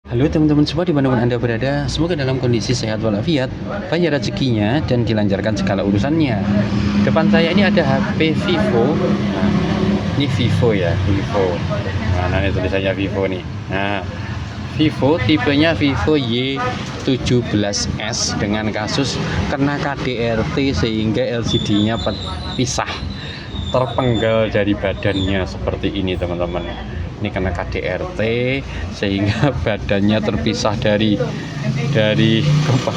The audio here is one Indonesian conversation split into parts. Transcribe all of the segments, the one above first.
Halo teman-teman semua dimanapun Anda berada, semoga dalam kondisi sehat walafiat, banyak rezekinya dan dilancarkan segala urusannya. Depan saya ini ada HP Vivo. Nah, ini Vivo ya, Vivo. Nah, ini tulisannya Vivo nih. Nah, Vivo tipenya Vivo Y17s dengan kasus kena KDRT sehingga LCD-nya pisah, terpenggal dari badannya seperti ini teman-teman. Ini kena KDRT sehingga badannya terpisah dari apa.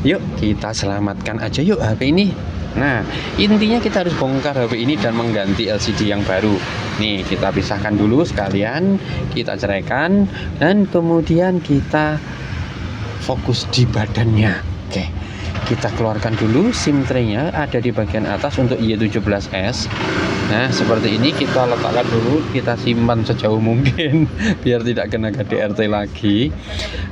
Yuk kita selamatkan aja yuk HP ini. Nah, intinya kita harus bongkar HP ini dan mengganti LCD yang baru. Nih, kita pisahkan dulu sekalian, kita ceraikan dan kemudian kita fokus di badannya. Oke. Kita keluarkan dulu SIM tray-nya, ada di bagian atas untuk Y17s. Nah, seperti ini kita letakkan dulu, kita simpan sejauh mungkin biar tidak kena KDRT lagi.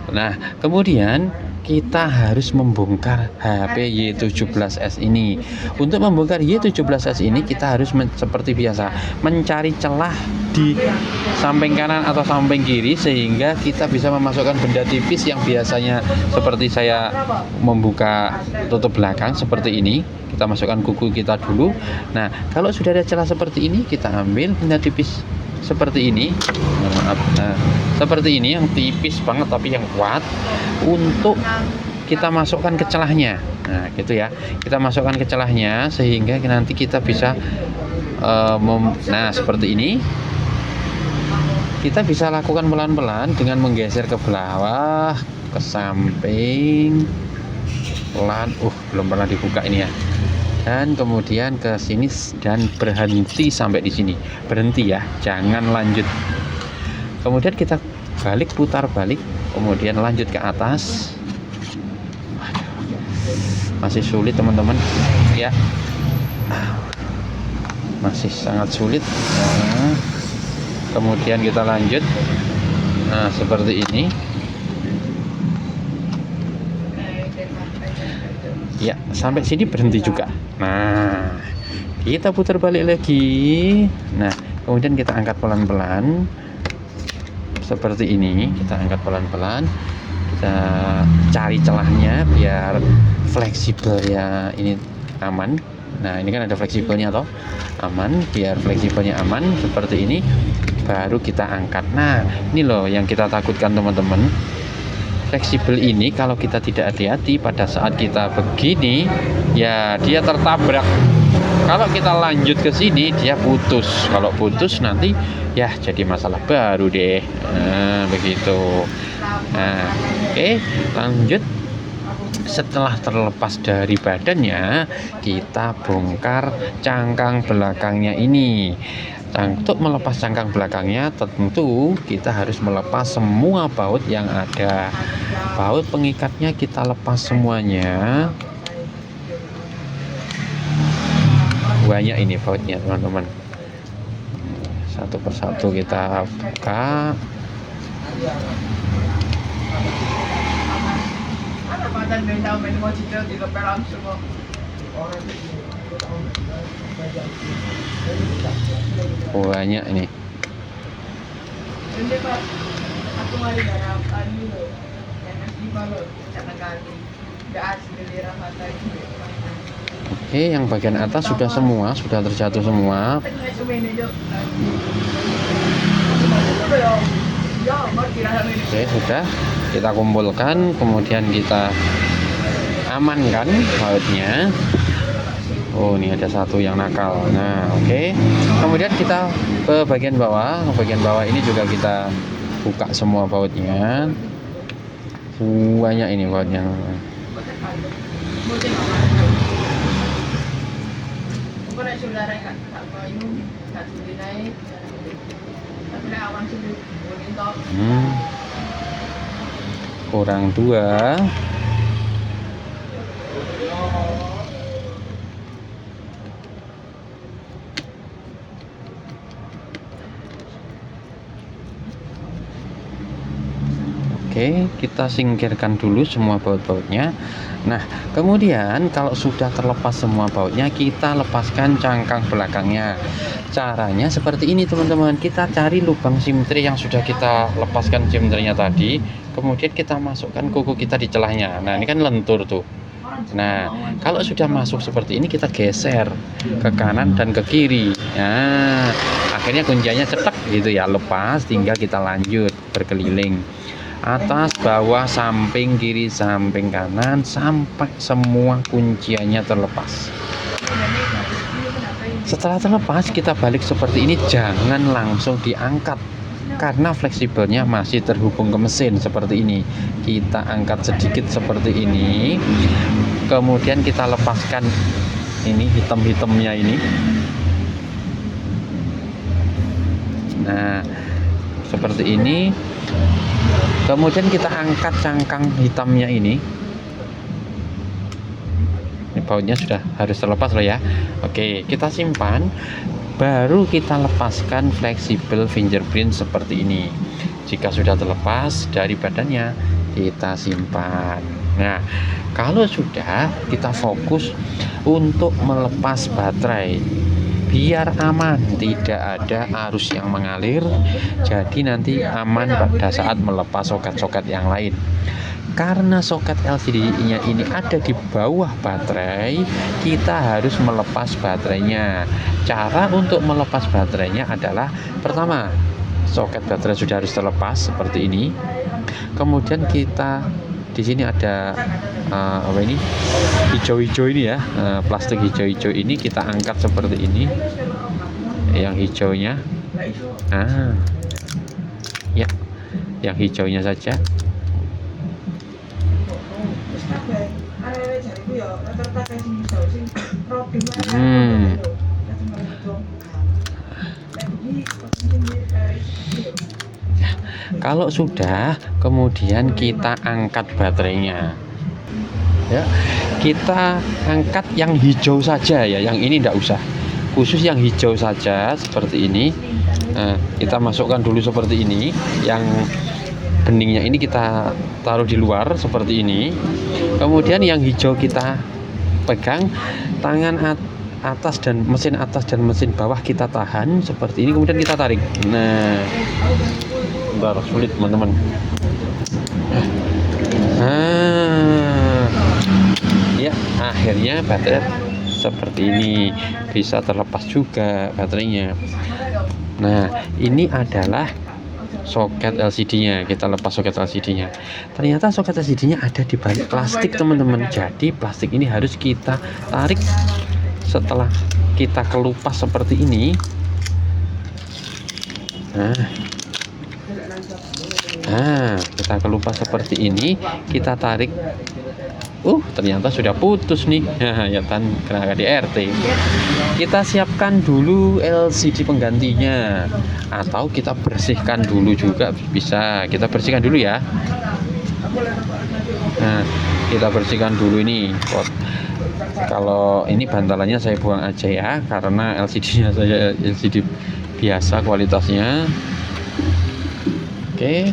Nah, kemudian kita harus membongkar HP Y17s ini. Untuk membongkar Y17s ini kita harus seperti biasa mencari celah di samping kanan atau samping kiri sehingga kita bisa memasukkan benda tipis yang biasanya seperti saya membuka tutup belakang seperti ini. Kita masukkan kuku kita dulu. Nah, kalau sudah ada celah seperti ini, kita ambil benda tipis seperti ini. Nah, seperti ini yang tipis banget tapi yang kuat untuk kita masukkan ke celahnya. Nah, gitu ya. Kita masukkan ke celahnya sehingga nanti kita bisa nah, seperti ini. Kita bisa lakukan pelan-pelan dengan menggeser ke bawah, ke samping. Pelan. Belum pernah dibuka ini ya. Dan kemudian ke sini dan berhenti sampai di sini. Berhenti ya, jangan lanjut. Kemudian kita balik, putar balik, kemudian lanjut ke atas. Masih sulit teman-teman ya, masih sangat sulit. Nah, kemudian kita lanjut. Nah, seperti ini ya, sampai sini berhenti juga. Nah, kita putar balik lagi. Nah, kemudian kita angkat pelan-pelan seperti ini. Kita angkat pelan-pelan, kita cari celahnya biar fleksibel ya, ini aman. Nah, ini kan ada fleksibelnya toh, aman. Biar fleksibelnya aman seperti ini baru kita angkat. Nah, ini loh yang kita takutkan teman-teman. Fleksibel ini kalau kita tidak hati-hati pada saat kita begini ya dia tertabrak. Kalau kita lanjut ke sini dia putus. Kalau putus nanti ya jadi masalah baru deh. Nah, begitu. Nah, oke, lanjut. Setelah terlepas dari badannya, kita bongkar cangkang belakangnya ini. Untuk melepas cangkang belakangnya tentu kita harus melepas semua baut yang ada. Baut pengikatnya kita lepas semuanya. Banyak ini bautnya teman-teman. Satu persatu kita buka. Banyak ini. Oke, yang bagian atas sudah semua, sudah terjatuh semua. Oke, sudah kita kumpulkan, kemudian kita amankan bautnya. Ini ada satu yang nakal. Nah, oke. Kemudian kita ke bagian bawah. Bagian bawah ini juga kita buka semua bautnya. Banyak ini bautnya. Kurang 2. Oke, kita singkirkan dulu semua baut-bautnya. Nah, kemudian kalau sudah terlepas semua bautnya, kita lepaskan cangkang belakangnya. Caranya seperti ini teman-teman. Kita cari lubang simtri yang sudah kita lepaskan simtrinya tadi, kemudian kita masukkan kuku kita di celahnya. Nah, ini kan lentur tuh. Nah, kalau sudah masuk seperti ini, kita geser ke kanan dan ke kiri. Nah, akhirnya kunciannya cetek gitu ya, lepas, tinggal kita lanjut berkeliling atas, bawah, samping kiri, samping kanan, sampai semua kunciannya terlepas. Setelah terlepas, kita balik seperti ini, jangan langsung diangkat karena fleksibelnya masih terhubung ke mesin seperti ini. Kita angkat sedikit seperti ini, kemudian kita lepaskan ini hitam-hitamnya ini. Nah, seperti ini. Kemudian kita angkat cangkang hitamnya ini. Ini bautnya sudah harus terlepas loh ya. Oke, kita simpan. Baru kita lepaskan fleksibel fingerprint seperti ini. Jika sudah terlepas dari badannya, kita simpan. Nah, kalau sudah, kita fokus untuk melepas baterai biar aman, tidak ada arus yang mengalir, jadi nanti aman pada saat melepas soket-soket yang lain. Karena soket LCD-nya ini ada di bawah baterai, kita harus melepas baterainya. Cara untuk melepas baterainya adalah, pertama, soket baterai sudah harus terlepas seperti ini. Kemudian kita di sini ada apa ini, hijau-hijau ini ya, plastik hijau-hijau ini kita angkat seperti ini, yang hijaunya, ya, yang hijaunya saja. Kalau sudah, kemudian kita angkat baterainya. Ya, kita angkat yang hijau saja ya, yang ini tidak usah. Khusus yang hijau saja seperti ini. Nah, kita masukkan dulu seperti ini. Yang beningnya ini kita taruh di luar seperti ini. Kemudian yang hijau kita pegang, tangan atas dan mesin bawah kita tahan seperti ini, kemudian kita tarik. Nah, bentar, sulit teman-teman. Ya, akhirnya baterai seperti ini, bisa terlepas juga baterainya. Nah, ini adalah soket LCD-nya. Kita lepas soket LCD-nya. Ternyata soket LCD-nya ada di balik plastik teman-teman. Jadi plastik ini harus kita tarik. Setelah kita kelupas seperti ini, kita kelupas seperti ini, kita tarik. Ternyata sudah putus nih. Ya kan, kena KDRT. Kita siapkan dulu LCD penggantinya, atau kita bersihkan dulu juga bisa. Kita bersihkan dulu ya. Nah, kita bersihkan dulu ini. Kalau ini bantalannya saya buang aja ya, karena LCD-nya saya LCD biasa kualitasnya. Oke,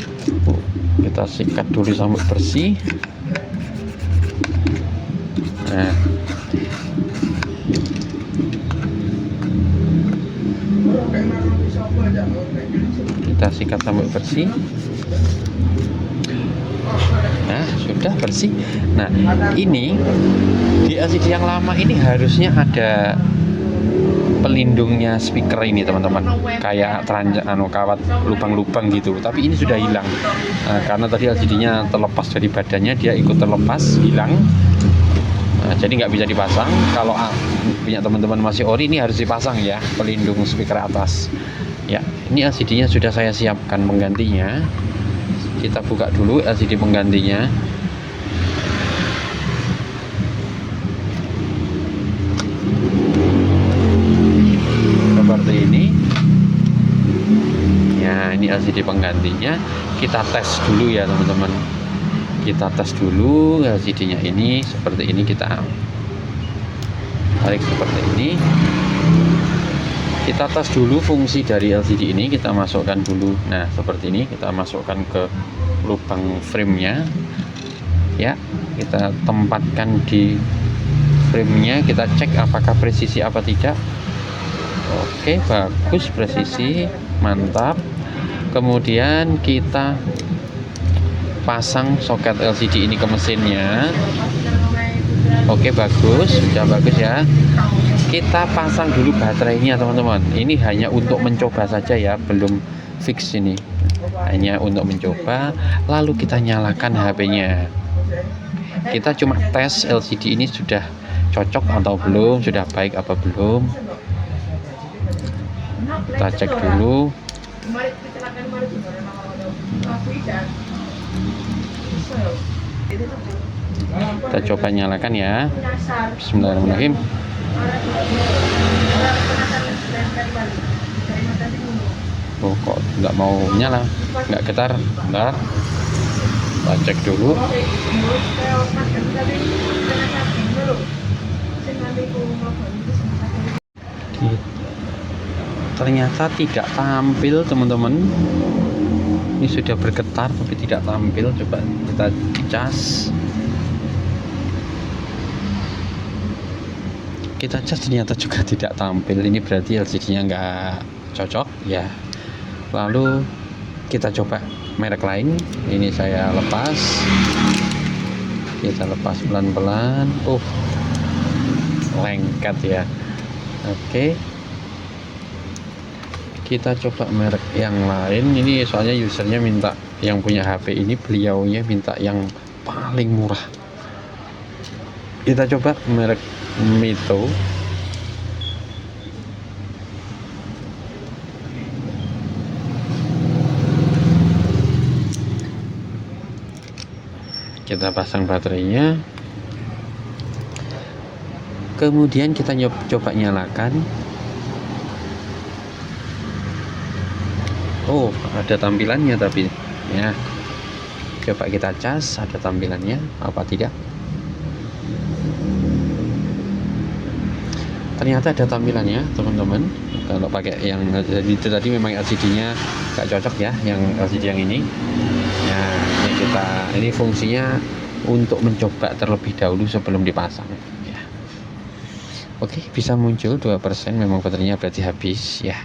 kita sikat dulu sampai bersih. Nah, kita sikat sampai bersih. Nah, sudah bersih. Nah, ini di LCD yang lama ini harusnya ada pelindungnya speaker ini teman-teman, kayak kawat lubang-lubang gitu, tapi ini sudah hilang. Karena tadi LCD-nya terlepas dari badannya, dia ikut terlepas, hilang. Jadi nggak bisa dipasang. Kalau punya teman-teman masih ori, ini harus dipasang ya, pelindung speaker atas. Ya, ini LCD-nya sudah saya siapkan penggantinya. Kita buka dulu LCD penggantinya. Seperti ini. Ya, ini LCD penggantinya. Kita tes dulu ya teman-teman. Kita tes dulu LCD-nya ini seperti ini, kita tarik seperti ini. Kita tes dulu fungsi dari LCD ini, kita masukkan dulu. Nah, seperti ini kita masukkan ke lubang frame-nya. Ya, kita tempatkan di frame-nya, kita cek apakah presisi apa tidak. Oke, bagus, presisi, mantap. Kemudian kita pasang soket LCD ini ke mesinnya. Oke, bagus, sudah bagus ya. Kita pasang dulu baterainya teman-teman. Ini hanya untuk mencoba saja ya, belum fix ini. Hanya untuk mencoba. Lalu kita nyalakan HP-nya. Kita cuma tes LCD ini sudah cocok atau belum, sudah baik apa belum. Kita cek dulu. Kita coba nyalakan ya. Bismillahirrahmanirrahim. Oh, kok nggak mau nyala, nggak getar. Bentar, kita cek dulu. Ternyata tidak tampil teman-teman. Ini sudah bergetar tapi tidak tampil. Coba kita cas. Kita cas ternyata juga tidak tampil. Ini berarti LCD-nya nggak cocok ya. Lalu kita coba merek lain. Ini saya lepas. Kita lepas pelan-pelan. Lengket ya. Oke. Kita coba merek yang lain. Ini soalnya usernya minta, yang punya HP ini beliaunya minta yang paling murah. Kita coba merek Mito. Kita pasang baterainya. Kemudian kita coba nyalakan. Oh, ada tampilannya tapi ya. Coba kita cas, ada tampilannya apa tidak? Ternyata ada tampilannya teman-teman. Kalau pakai yang itu tadi memang LCD-nya gak cocok ya, yang LCD yang ini. Nah, ini fungsinya untuk mencoba terlebih dahulu sebelum dipasang ya. Oke, bisa muncul 2%, memang baterainya berarti habis ya.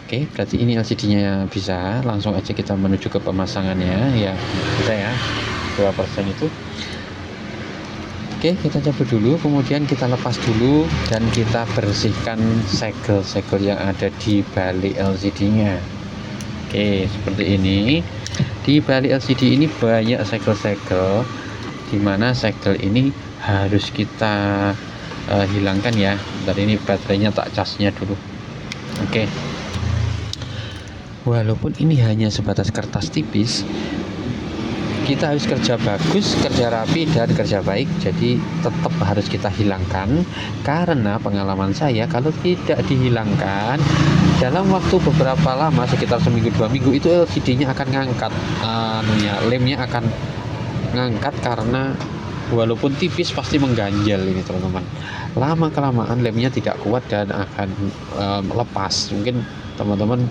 Oke, berarti ini LCD-nya bisa. Langsung aja kita menuju ke pemasangannya ya. Bisa ya, 2% itu. Oke, kita coba dulu, kemudian kita lepas dulu dan kita bersihkan segel-segel yang ada di balik LCD-nya. Oke, seperti ini. Di balik LCD ini banyak segel-segel, dimana segel ini harus kita hilangkan ya. Bentar, ini baterainya tak casnya dulu. Oke. Walaupun ini hanya sebatas kertas tipis, kita harus kerja bagus, kerja rapi, dan kerja baik. Jadi tetap harus kita hilangkan. Karena pengalaman saya, kalau tidak dihilangkan dalam waktu beberapa lama, sekitar seminggu 2 minggu, itu LCD-nya akan ngangkat, lemnya akan ngangkat. Karena walaupun tipis pasti mengganjal ini teman-teman. Lama kelamaan lemnya tidak kuat dan akan lepas. Mungkin teman-teman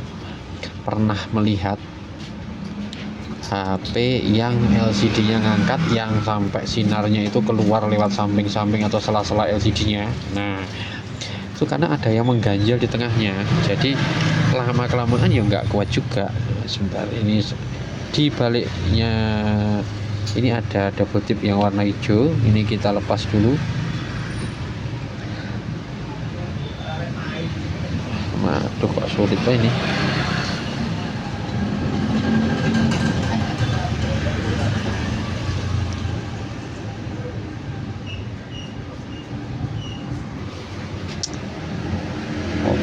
pernah melihat HP yang LCD-nya ngangkat, yang sampai sinarnya itu keluar lewat samping-samping atau sela-sela LCD-nya. Nah, itu karena ada yang mengganjal di tengahnya. Jadi lama-kelamaan ya nggak kuat juga. Sebentar, ini di baliknya ini ada double tip yang warna hijau. Ini kita lepas dulu. Aduh, kok sulit pak ini.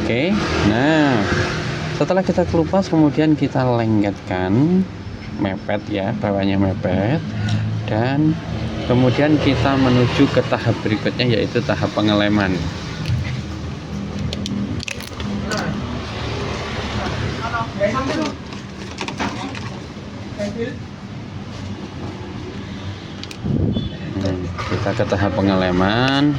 Oke, nah setelah kita kelupas, kemudian kita lengketkan, mepet ya, bawahnya mepet, dan kemudian kita menuju ke tahap berikutnya, yaitu tahap pengeleman. Kita ke tahap pengeleman.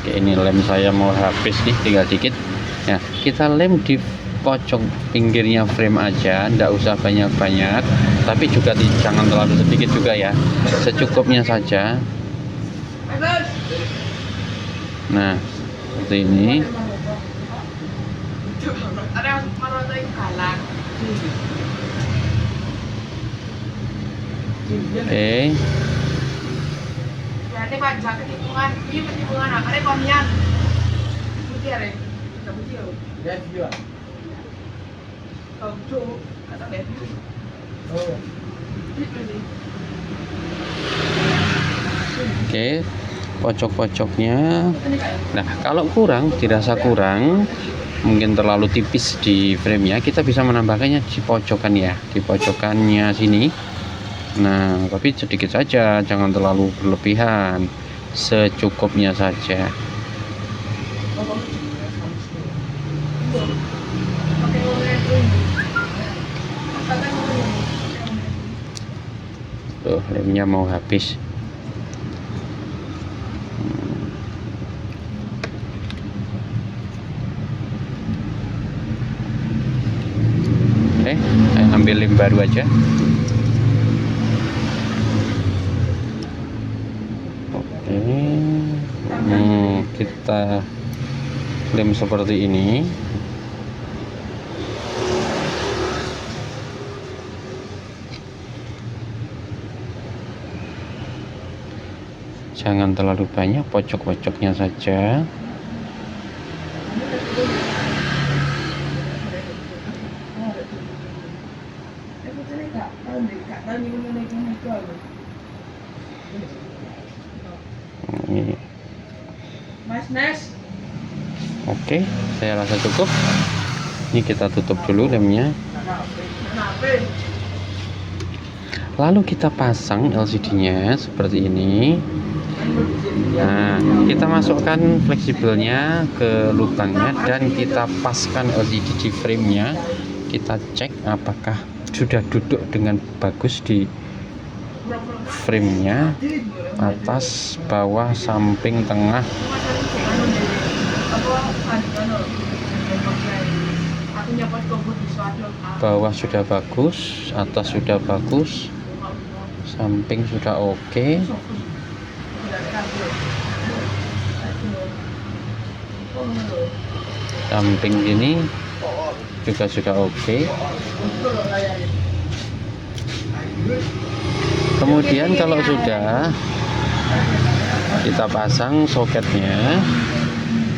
Oke, ini lem saya mau habis nih, tinggal dikit. Nah, kita lem di pojok pinggirnya frame aja, ndak usah banyak-banyak, tapi juga jangan terlalu sedikit juga ya, secukupnya saja. Nah, seperti ini. Oke. Oke, pojok-pojoknya. Nah, kalau dirasa kurang, mungkin terlalu tipis di frame-nya, kita bisa menambahkannya di pojokan ya, di pojokannya sini. Nah, tapi sedikit saja, jangan terlalu berlebihan, secukupnya saja. Tuh, lemnya mau habis. Ambil lem baru aja. Oke, kita lem seperti ini. Jangan terlalu banyak, pojok-pojoknya saja. Oke, saya rasa cukup. Ini kita tutup dulu lemnya. Lalu kita pasang LCD-nya seperti ini. Nah, kita masukkan fleksibelnya ke lubangnya dan kita paskan LCD di frame-nya. Kita cek apakah sudah duduk dengan bagus di frame-nya, atas, bawah, samping, tengah. Bawah sudah bagus, atas sudah bagus, samping sudah oke. Samping ini juga sudah oke. Kemudian kalau sudah, kita pasang soketnya.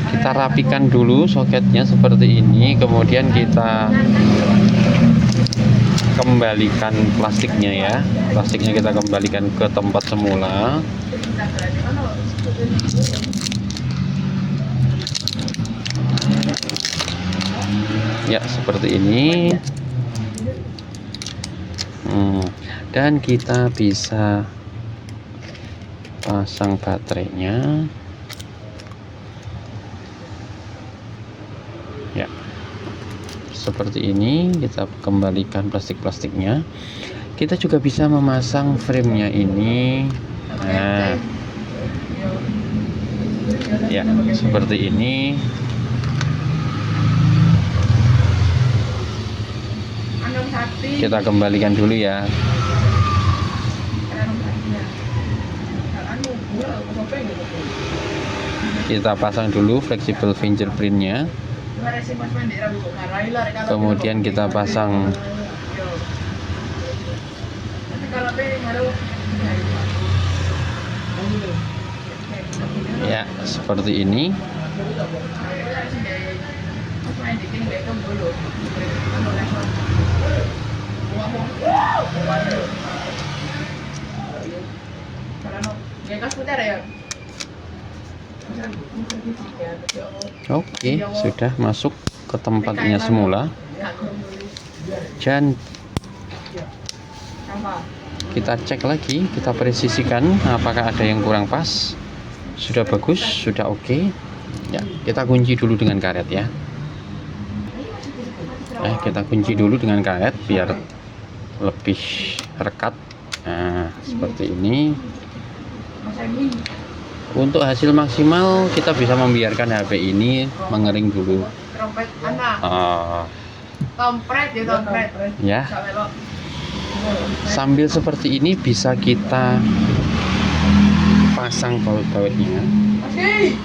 Kita rapikan dulu soketnya seperti ini, kemudian kita kembalikan plastiknya ya. Plastiknya kita kembalikan ke tempat semula. Ya, seperti ini. Dan kita bisa pasang baterainya. Ya, seperti ini. Kita kembalikan plastik-plastiknya. Kita juga bisa memasang frame-nya ini. Nah, ya, seperti ini. Kita kembalikan dulu ya. Kita pasang dulu fleksibel fingerprintnya. Kemudian kita pasang ya, seperti ini. Oke, sudah masuk ke tempatnya semula. Dan kita cek lagi, kita presisikan apakah ada yang kurang pas. Sudah bagus, sudah oke. Ya, kita kunci dulu dengan karet ya. Kita kunci dulu dengan karet biar lebih rekat. Nah, seperti ini. Untuk hasil maksimal kita bisa membiarkan HP ini mengering dulu. Trompet anak. Tompret ya tompret. Ya. Sambil seperti ini bisa kita pasang baut-bautnya. Masih.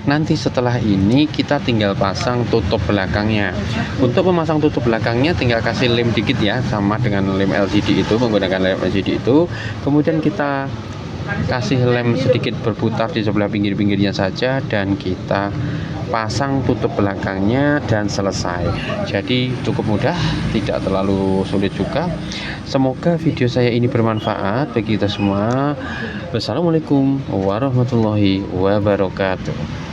Nanti setelah ini kita tinggal pasang tutup belakangnya. Untuk memasang tutup belakangnya tinggal kasih lem dikit ya, sama dengan lem LCD itu, menggunakan lem LCD itu. Kemudian kita kasih lem sedikit berputar di sebelah pinggir-pinggirnya saja, dan kita pasang tutup belakangnya dan selesai. Jadi cukup mudah, tidak terlalu sulit juga. Semoga video saya ini bermanfaat bagi kita semua. Wassalamualaikum warahmatullahi wabarakatuh.